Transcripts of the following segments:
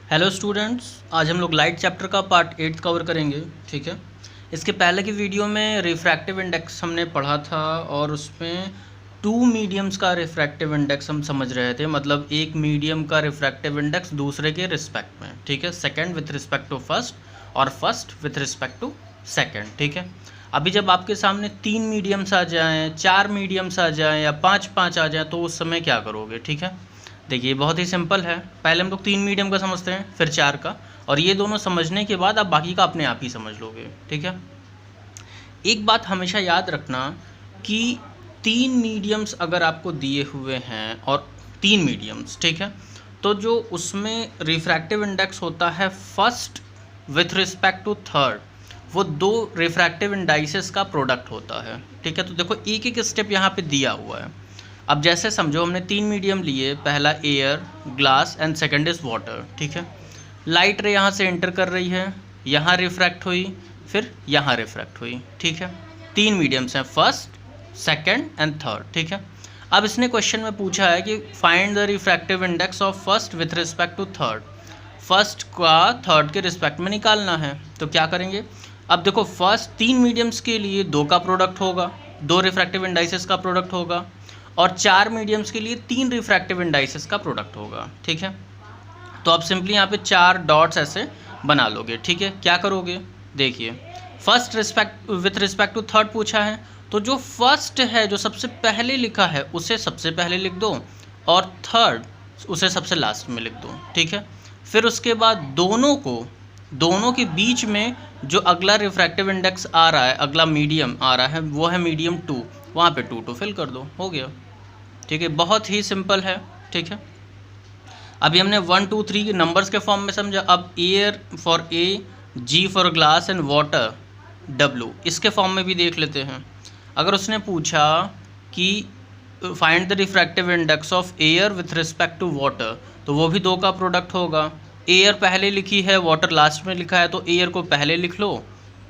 Hello students, आज हम लोग लाइट चैप्टर का पार्ट 8 कवर करेंगे। ठीक है, इसके पहले की वीडियो में रिफ्रैक्टिव इंडेक्स हमने पढ़ा था और उसमें टू मीडियम्स का रिफ्रैक्टिव इंडेक्स हम समझ रहे थे। मतलब एक मीडियम का रिफ्रैक्टिव इंडेक्स दूसरे के रिस्पेक्ट में। ठीक है, second with respect to first और first with respect to second. ठीक है, अभी जब आपके सामने 3 मीडियम्स आ जाएँ, 4 मीडियम्स आ जाएँ या 5 आ जाएँ तो उस समय क्या करोगे। ठीक है, देखिए बहुत ही सिंपल है। पहले हम लोग 3 मीडियम का समझते हैं, फिर 4 का, और ये दोनों समझने के बाद आप बाकी का अपने आप ही समझ लोगे। ठीक है, एक बात हमेशा याद रखना कि 3 मीडियम्स अगर आपको दिए हुए हैं और 3 मीडियम्स, ठीक है, तो जो उसमें रिफ्रैक्टिव इंडेक्स होता है first with respect to third, वो दो रिफ्रैक्टिव इंडाइसेस का प्रोडक्ट होता है। ठीक है, तो देखो एक एक स्टेप यहाँ पे दिया हुआ है। अब जैसे समझो हमने 3 मीडियम लिए, पहला air, glass and second is water. ठीक है, लाइट रे यहाँ से एंटर कर रही है, यहाँ रिफ्रैक्ट हुई, फिर यहाँ रिफ्रैक्ट हुई। ठीक है, 3 मीडियम्स हैं, फर्स्ट, सेकंड एंड थर्ड। ठीक है, अब इसने क्वेश्चन में पूछा है कि find the refractive index of first with respect to third. First का थर्ड के रिस्पेक्ट में निकालना है, तो क्या करेंगे। अब देखो फर्स्ट 3 मीडियम्स के लिए 2 का प्रोडक्ट होगा, 2 रिफ्रैक्टिव इंडाइसेस का प्रोडक्ट होगा, और 4 मीडियम्स के लिए 3 रिफ्रैक्टिव इंडाइसेस का प्रोडक्ट होगा। ठीक है, तो आप सिंपली यहाँ पे 4 डॉट्स ऐसे बना लोगे। ठीक है, क्या करोगे, देखिए first with respect to third पूछा है, तो जो फर्स्ट है, जो सबसे पहले लिखा है, उसे सबसे पहले लिख दो और थर्ड उसे सबसे लास्ट में लिख दो। ठीक है, फिर उसके बाद दोनों के बीच में जो अगला रिफ्रैक्टिव इंडेक्स आ रहा है, अगला मीडियम आ रहा है, वो है मीडियम 2, वहाँ पे 2 फिल कर दो, हो गया। ठीक है, बहुत ही सिंपल है। ठीक है, अभी हमने 1 2 3 के नंबर्स के फॉर्म में समझा। अब air for A, G for glass and water W, इसके फॉर्म में भी देख लेते हैं। अगर उसने पूछा कि find the refractive index of air with respect to water, तो वो भी 2 का प्रोडक्ट होगा। एयर पहले लिखी है, वाटर लास्ट में लिखा है, तो एयर को पहले लिख लो।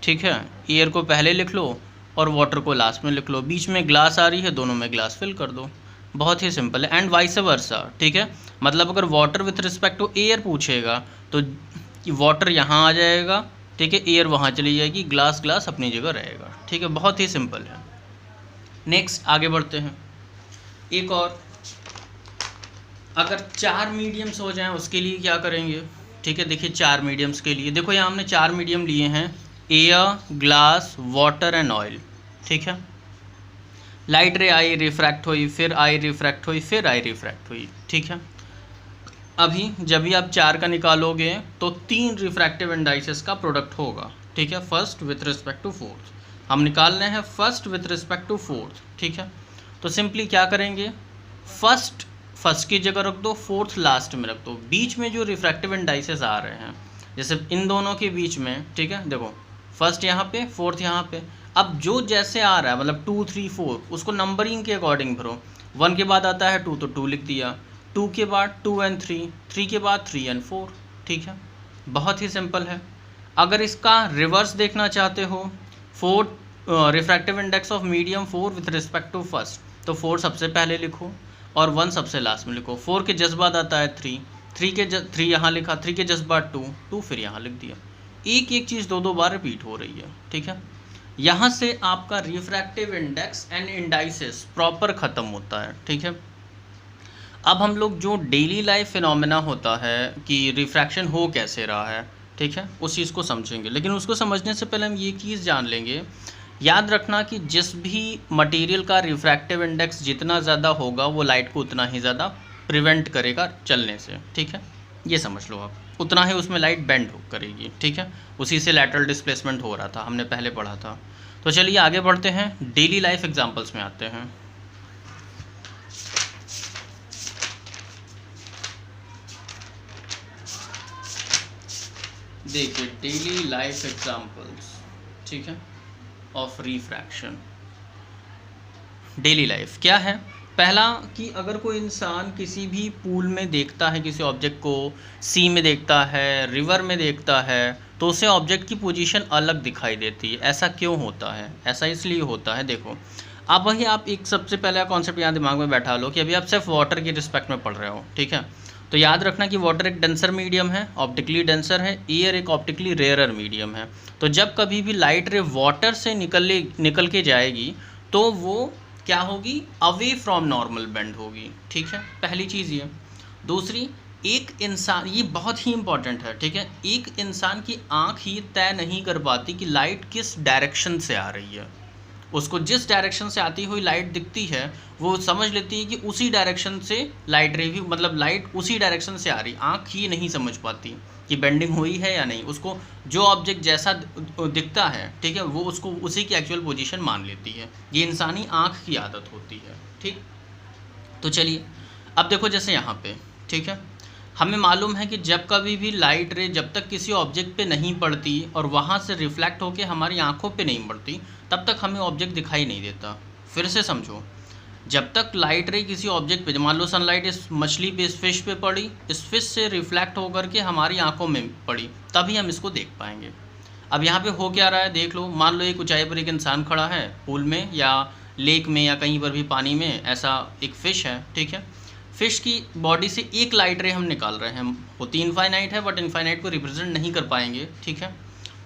ठीक है, एयर को पहले लिख लो और वाटर को लास्ट में लिख लो। बीच में ग्लास आ रही है, दोनों में ग्लास फिल कर दो। बहुत ही सिंपल है। And vice versa. ठीक है, मतलब अगर water with respect to air पूछेगा तो वाटर यहाँ आ जाएगा, ठीक है, एयर वहाँ चली जाएगी, ग्लास ग्लास अपनी जगह रहेगा। ठीक है, बहुत ही सिंपल है। नेक्स्ट आगे बढ़ते हैं। एक और, अगर 4 मीडियम्स हो जाएं उसके लिए क्या करेंगे। ठीक है, देखिए 4 मीडियम्स के लिए देखो यहाँ हमने 4 मीडियम लिए हैं, air, glass, water and oil. ठीक है, लाइट रे आई, रिफ्रैक्ट हुई, फिर आई रिफ्रैक्ट हुई, फिर आई रिफ्रैक्ट हुई। ठीक है, अभी जब भी आप 4 का निकालोगे तो 3 रिफ्रैक्टिव इंडाइसेस का प्रोडक्ट होगा। ठीक है, first with respect to fourth, हम निकाल रहे हैं first with respect to fourth. ठीक है, तो सिंपली क्या करेंगे, फर्स्ट की जगह रख दो, फोर्थ लास्ट में रख दो। बीच में जो रिफ्रैक्टिव इंडाइसेस आ रहे हैं, जैसे इन दोनों के बीच में, ठीक है, देखो फर्स्ट यहाँ पे, फोर्थ यहाँ पे। अब जो जैसे आ रहा है, मतलब 2 3 4, उसको नंबरिंग के अकॉर्डिंग भरो। 1 के बाद आता है 2, तो 2 लिख दिया, 2 के बाद 2 एंड 3, 3 के बाद 3 एंड 4। ठीक है, बहुत ही सिंपल है। अगर इसका रिवर्स देखना चाहते हो, 4 refractive index of medium 4 with respect to first, तो 4 सबसे पहले लिखो और 1 सबसे लास्ट में लिखो। 4 के जस्ट बाद आता है 3, 3 यहाँ लिखा, 3 के जस्ट बाद 2 फिर यहाँ लिख दिया। एक एक चीज़ 2 बार रिपीट हो रही है। ठीक है, यहाँ से आपका refractive index and indices proper ख़त्म होता है। ठीक है, अब हम लोग जो डेली लाइफ फिनोमेना होता है कि रिफ्रैक्शन हो कैसे रहा है, ठीक है, उस चीज़ को समझेंगे। लेकिन उसको समझने से पहले हम ये चीज़ जान लेंगे, याद रखना कि जिस भी मटेरियल का रिफ्रैक्टिव इंडेक्स जितना ज़्यादा होगा, वो लाइट को उतना ही ज़्यादा प्रिवेंट करेगा चलने से। ठीक है, ये समझ लो आप, उतना ही उसमें लाइट बेंड करेगी। ठीक है, उसी से लैटरल डिस्प्लेसमेंट हो रहा था, हमने पहले पढ़ा था। तो चलिए आगे बढ़ते हैं, डेली लाइफ एग्जांपल्स में आते हैं। देखिए डेली लाइफ एग्जांपल्स, ठीक है, ऑफ रिफ्रैक्शन। डेली लाइफ क्या है, पहला कि अगर कोई इंसान किसी भी पूल में देखता है किसी ऑब्जेक्ट को, सी में देखता है, रिवर में देखता है, तो उसे ऑब्जेक्ट की पोजीशन अलग दिखाई देती है। ऐसा क्यों होता है, ऐसा इसलिए होता है, देखो आप वही, आप एक सबसे पहला कॉन्सेप्ट यहाँ दिमाग में बैठा लो कि अभी आप सिर्फ वाटर की रिस्पेक्ट में पढ़ रहे हो। ठीक है, तो याद रखना कि वाटर एक डेंसर मीडियम है, ऑप्टिकली डेंसर है, एयर एक ऑप्टिकली रेयरर मीडियम है। तो जब कभी भी लाइट रे वाटर से निकल के जाएगी तो वो क्या होगी, अवे फ्रॉम नॉर्मल बेंड होगी, ठीक है, पहली चीज़ ये। दूसरी, एक इंसान, ये बहुत ही इंपॉर्टेंट है, ठीक है, एक इंसान की आँख ही तय नहीं कर पाती कि लाइट किस डायरेक्शन से आ रही है। उसको जिस डायरेक्शन से आती हुई लाइट दिखती है वो समझ लेती है कि उसी डायरेक्शन से लाइट रे भी, मतलब लाइट उसी डायरेक्शन से आ रही, आँख ही नहीं समझ पाती कि बेंडिंग हुई है या नहीं। उसको जो ऑब्जेक्ट जैसा दिखता है, ठीक है, वो उसको उसी की एक्चुअल पोजीशन मान लेती है। ये इंसानी आँख की आदत होती है, ठीक। तो चलिए अब देखो, जैसे यहाँ पे, ठीक है, हमें मालूम है कि जब कभी भी लाइट रे जब तक किसी ऑब्जेक्ट पे नहीं पड़ती और वहाँ से रिफ्लेक्ट होकर हमारी आंखों पे नहीं पड़ती तब तक हमें ऑब्जेक्ट दिखाई नहीं देता। फिर से समझो, जब तक लाइट रे किसी ऑब्जेक्ट पे, मान लो सनलाइट इस मछली पे, इस फिश पे पड़ी, इस फिश से रिफ्लेक्ट होकर के हमारी आंखों में पड़ी, तभी हम इसको देख पाएंगे। अब यहाँ पे हो क्या रहा है देख लो। मान लो एक ऊंचाई पर एक इंसान खड़ा है, पूल में या लेक में या कहीं पर भी पानी में, ऐसा एक फ़िश है, ठीक है। फ़िश की बॉडी से एक लाइट रे हम निकाल रहे हैं, होती इनफाइनाइट है बट इनफाइनाइट को रिप्रेजेंट नहीं कर पाएंगे, ठीक है।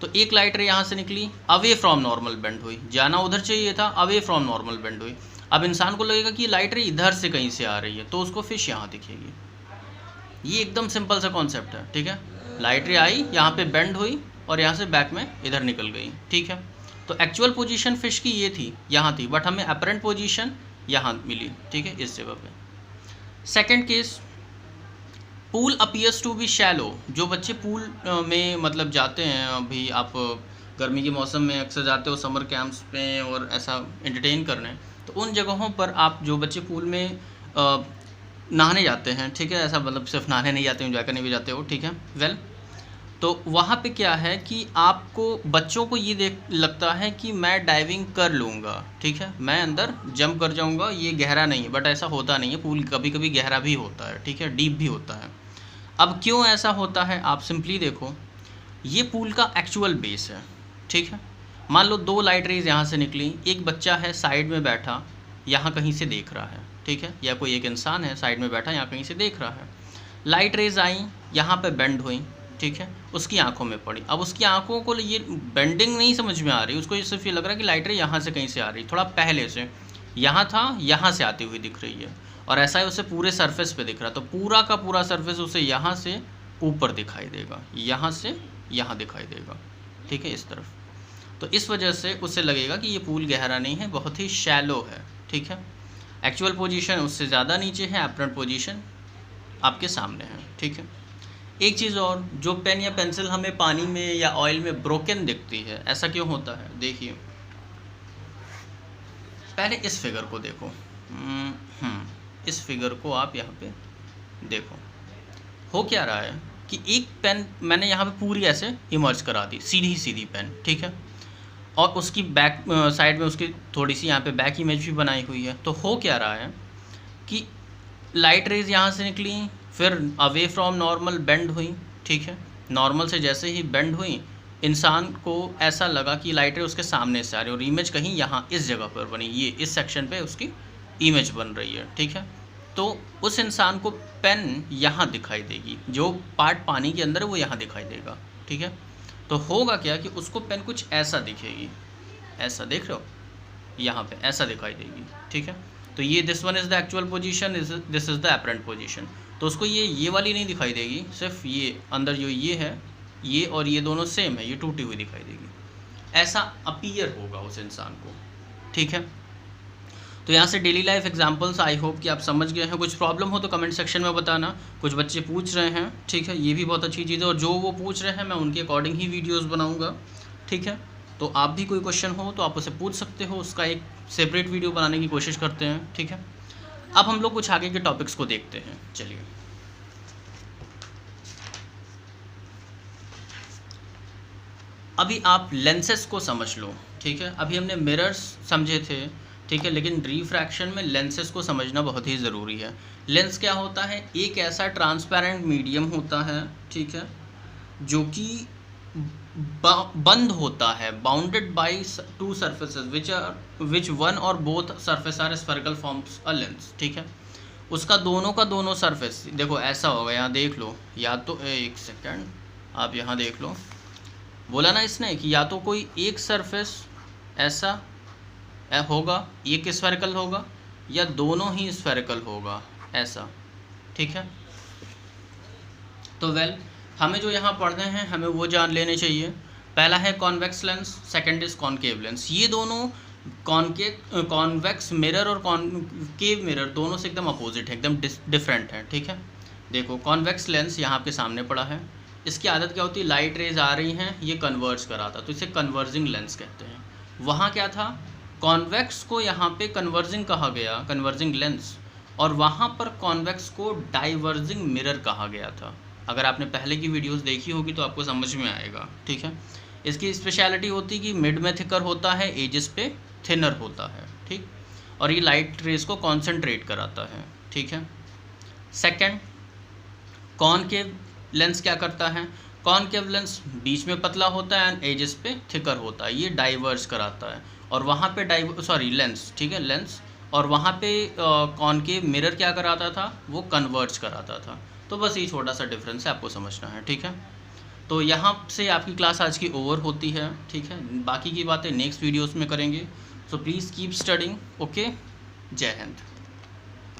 तो एक लाइट रे यहाँ से निकली, अवे फ्रॉम नॉर्मल बेंड हुई, जाना उधर चाहिए था, अवे फ्रॉम नॉर्मल बेंड हुई। अब इंसान को लगेगा कि लाइट रे इधर से कहीं से आ रही है, तो उसको फ़िश यहाँ दिखेगी। ये एकदम सिंपल सा कॉन्सेप्ट है, ठीक है। लाइट रे आई, यहाँ पे बेंड हुई और यहाँ से बैक में इधर निकल गई, ठीक है। तो एक्चुअल पोजीशन फ़िश की ये थी, यहाँ थी, बट हमें अपरेंट पोजीशन यहाँ मिली, ठीक है, इस जगह पे। Second case, pool appears to be shallow. जो बच्चे पूल में मतलब जाते हैं, अभी आप गर्मी के मौसम में अक्सर जाते हो समर कैंप्स पे और ऐसा एंटरटेन करने, तो उन जगहों पर आप जो बच्चे पूल में नहाने जाते हैं, ठीक है, ऐसा मतलब सिर्फ नहाने नहीं जाते, एंजॉय करने भी जाते हो, ठीक है, वेल, तो वहाँ पे क्या है कि आपको, बच्चों को ये देख लगता है कि मैं डाइविंग कर लूँगा, ठीक है, मैं अंदर जंप कर जाऊँगा, ये गहरा नहीं है, बट ऐसा होता नहीं है। पूल कभी कभी गहरा भी होता है, ठीक है, डीप भी होता है। अब क्यों ऐसा होता है, आप सिंपली देखो, ये पूल का एक्चुअल बेस है, ठीक है। मान लो दो लाइट रेज यहाँ से निकली, एक बच्चा है साइड में बैठा, यहाँ कहीं से देख रहा है, ठीक है, या कोई एक इंसान है साइड में बैठा, यहाँ कहीं से देख रहा है। लाइट रेज आई, यहाँ पे बेंड हुई, ठीक है, उसकी आंखों में पड़ी। अब उसकी आंखों को ये बेंडिंग नहीं समझ में आ रही, उसको ये सिर्फ ये लग रहा है कि लाइट रे यहाँ से कहीं से आ रही, थोड़ा पहले से, यहाँ था, यहाँ से आती हुई दिख रही है, और ऐसा ही उसे पूरे सरफेस पे दिख रहा, तो पूरा का पूरा सरफेस उसे यहाँ से ऊपर दिखाई देगा, यहाँ से यहाँ दिखाई देगा, ठीक है, इस तरफ। तो इस वजह से उसे लगेगा कि ये पूल गहरा नहीं है, बहुत ही शैलो है, ठीक है। एक्चुअल पोजीशन उससे ज़्यादा नीचे है, अपरेंट पोजीशन आपके सामने है, ठीक है। एक चीज़ और, जो पेन या पेंसिल हमें पानी में या ऑयल में ब्रोकन दिखती है, ऐसा क्यों होता है, देखिए पहले इस फिगर को देखो, इस फिगर को आप यहाँ पे देखो, हो क्या रहा है कि एक पेन मैंने यहाँ पे पूरी ऐसे इमर्ज करा दी, सीधी सीधी पेन, ठीक है, और उसकी बैक साइड में उसकी थोड़ी सी यहाँ पे बैक इमेज भी बनाई हुई है। तो हो क्या रहा है कि लाइट रेज यहाँ से निकली, फिर अवे फ्रॉम नॉर्मल बेंड हुई, ठीक है, नॉर्मल से जैसे ही बेंड हुई, इंसान को ऐसा लगा कि लाइट रे उसके सामने से आ रही है, और इमेज कहीं यहाँ इस जगह पर बनी, ये इस सेक्शन पे उसकी इमेज बन रही है, ठीक है। तो उस इंसान को पेन यहाँ दिखाई देगी, जो पार्ट पानी के अंदर है वो यहाँ दिखाई देगा, ठीक है। तो होगा क्या कि उसको पेन कुछ ऐसा दिखेगी, ऐसा देख रहे हो, यहाँ पे ऐसा दिखाई देगी, ठीक है। तो ये this one is the actual position, this is the apparent position. तो उसको ये वाली नहीं दिखाई देगी, सिर्फ ये अंदर जो ये है, ये और ये दोनों सेम है, ये टूटी हुई दिखाई देगी, ऐसा अपीयर होगा उस इंसान को, ठीक है। तो यहाँ से daily life examples I hope कि आप समझ गए हैं। कुछ प्रॉब्लम हो तो कमेंट सेक्शन में बताना, कुछ बच्चे पूछ रहे हैं, ठीक है, ये भी बहुत अच्छी चीज़ है, और जो वो पूछ रहे हैं मैं उनके अकॉर्डिंग ही वीडियोज़ बनाऊँगा, ठीक है। तो आप भी कोई क्वेश्चन हो तो आप उसे पूछ सकते हो, उसका एक सेपरेट वीडियो बनाने की कोशिश करते हैं, ठीक है। अब हम लोग कुछ आगे के टॉपिक्स को देखते हैं, चलिए। अभी आप लेंसेस को समझ लो, ठीक है। अभी हमने मिरर्स समझे थे, ठीक है, लेकिन रिफ्रैक्शन में लेंसेस को समझना बहुत ही ज़रूरी है। लेंस क्या होता है, एक ऐसा ट्रांसपेरेंट मीडियम होता है, ठीक है, जो कि बंद होता है, bounded by two surfaces which one और both surface are spherical forms a lens, ठीक है। उसका दोनों का दोनों सरफेस देखो ऐसा होगा, यहाँ देख लो, या तो एक सेकेंड आप यहाँ देख लो, बोला ना इसने कि या तो कोई एक सरफेस ऐसा होगा, एक स्फेरिकल होगा, या दोनों ही स्फेरिकल होगा ऐसा, ठीक है। तो वेल हमें जो यहाँ पढ़ने हैं हमें वो जान लेने चाहिए। पहला है convex lens, second is concave lens. ये दोनों कॉन्वेक्स मिरर और कॉनकेव मिरर दोनों से एकदम अपोजिट है, एकदम डिफरेंट है, ठीक है। देखो कॉन्वेक्स लेंस यहाँ आपके सामने पड़ा है, इसकी आदत क्या होती है, लाइट रेज आ रही हैं, ये कन्वर्ज कराता, तो इसे कन्वर्जिंग लेंस कहते हैं। वहाँ क्या था, कॉन्वेक्स को यहाँ पे कन्वर्जिंग कहा गया, कन्वर्जिंग लेंस, और वहाँ पर कॉन्वेक्स को डाइवर्जिंग मिरर कहा गया था। अगर आपने पहले की वीडियोस देखी होगी तो आपको समझ में आएगा, ठीक है। इसकी स्पेशलिटी होती है कि मिड में थिकर होता है, एजेस पे थिनर होता है, ठीक, और ये लाइट रेज को कॉन्सेंट्रेट कराता है, ठीक है। सेकंड, कॉनकेव लेंस क्या करता है, कॉनकेव लेंस बीच में पतला होता है एंड एजेस पे थिकर होता है, ये डाइवर्ज कराता है, और वहाँ पे लेंस, ठीक है, लेंस, और वहाँ पे कॉनकेव मिरर क्या कराता था, वो कन्वर्ज कराता था। तो बस ये छोटा सा डिफरेंस है, आपको समझना है, ठीक है। तो यहाँ से आपकी क्लास आज की ओवर होती है, ठीक है। बाकी की बातें नेक्स्ट वीडियोस में करेंगे। So please keep studying, okay. जय हिंद।